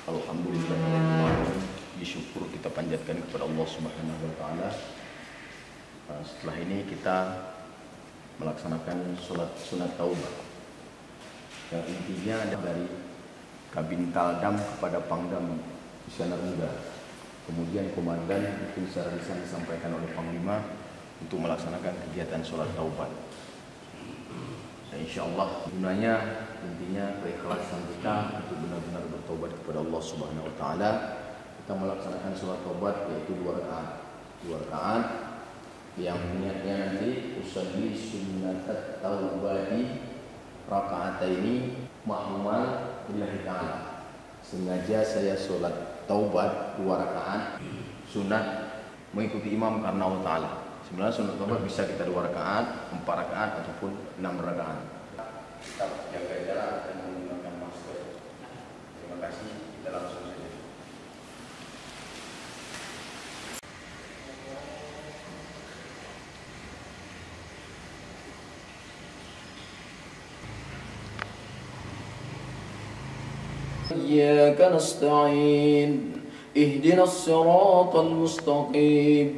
Alhamdulillah, disyukur kita panjatkan kepada Allah Subhanahu wa taala. Setelah ini kita melaksanakan sholat sunat taubat. Yang intinya ada dari Kabin Taldam kepada Pangdam Misioner Muda. Kemudian komandan itu secara lisan disampaikan oleh Panglima untuk melaksanakan kegiatan sholat taubat. Dan insya Allah gunanya intinya keikhlasan kita untuk benar-benar bertobat kepada Allah Subhanahu wa taala. Kita melaksanakan sholat taubat yaitu 2 rakaat. 2 rakaat yang niatnya nanti usolli sunnatat taubati rakaataini mahmuman lillahi ta'ala. Sengaja saya sholat taubat 2 rakaat sunat mengikuti imam karena Allah taala. Sebenarnya sunat taubat bisa kita 2 rakaat, 4 rakaat ataupun 6 rakaat. Tetap jaga jarak dan menggunakan masker. Terima kasih. Kita langsung saja. إياك نستعين اهدنا الصراط المستقيم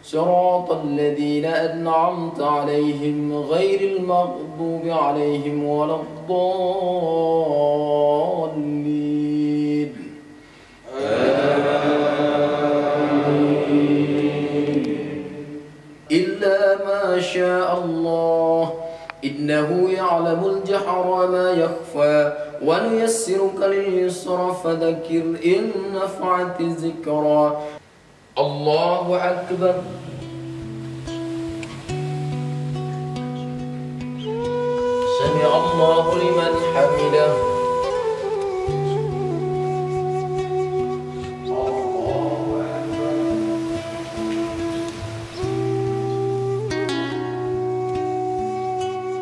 صراط الذين أنعمت عليهم غير المغضوب عليهم ولا الضالين إلا ما شاء الله إنه يعلم الجهر وما يخفى ونيسرك لليسرى فذكر إن نفعت الذكرى الله أكبر سمع الله لمن حمده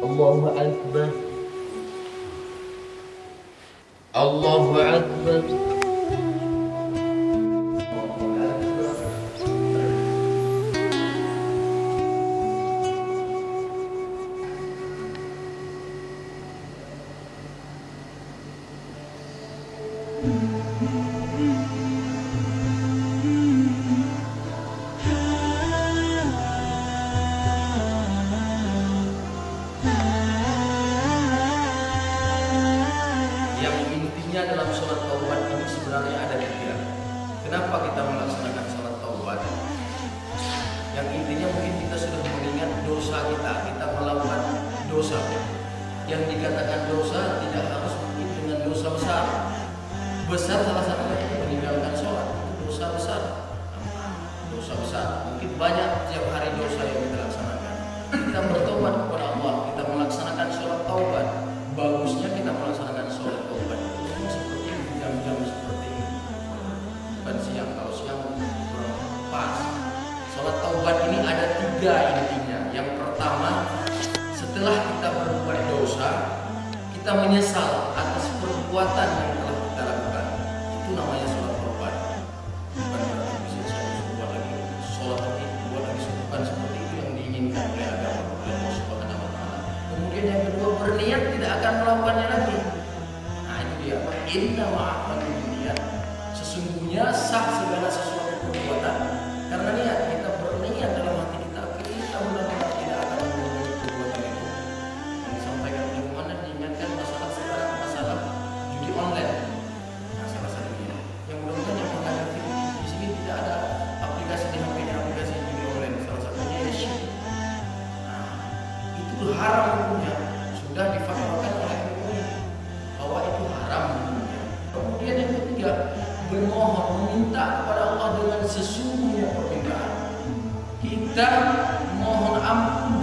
الله أكبر الله أكبر Dalam sholat taubat ini sebenarnya ada 3. Kenapa kita melaksanakan sholat taubat? Yang intinya mungkin kita sudah mengingat dosa kita melakukan dosa. Yang dikatakan dosa tidak harus mungkin dengan dosa besar. Besar salah satunya meninggalkan sholat, itu dosa besar. Dosa besar. Mungkin banyak tiap hari dosa yang kita laksanakan. Kita bertobat kepada Allah, kita melaksanakan sholat taubat. Bagusnya kita melaksanakan sholat taubat seperti jam-jam seperti ini, bukan siang. Kalau siang kurang pas. Sholat taubat ini ada 3 intinya. Yang pertama, setelah kita berbuat dosa, kita menyesal atas perbuatan yang telah kita lakukan. Itu namanya sholat taubat. Bukan berarti bisa saya buat lagi sholat lagi, buat lagi, bukan seperti itu yang diinginkan oleh agama Allah Subhanahu wa taala. Kemudian yang kedua, berniat tidak akan melakukannya lagi. Nah itu dia. Inna ma'amal niat. Sesungguhnya sah segala sesuatu perbuatan karena niat. Kita berniat dalam hati kita benar-benar tidak akan melakukan perbuatan itu. Yang disampaikan oleh komandan diingatkan masalah sekarang, masalah judi online. Nah salah satunya yang mudah-mudahan yang menghadapi di sini tidak ada aplikasi di HP-nya, aplikasi judi online. Salah satunya Yeshin. Nah itu haram hukumnya, sudah difatwakan oleh MUI bahwa itu haram hukumnya. Kemudian yang ketiga, bermohon, meminta kepada Allah dengan sesungguhnya permintaan. Kita mohon ampun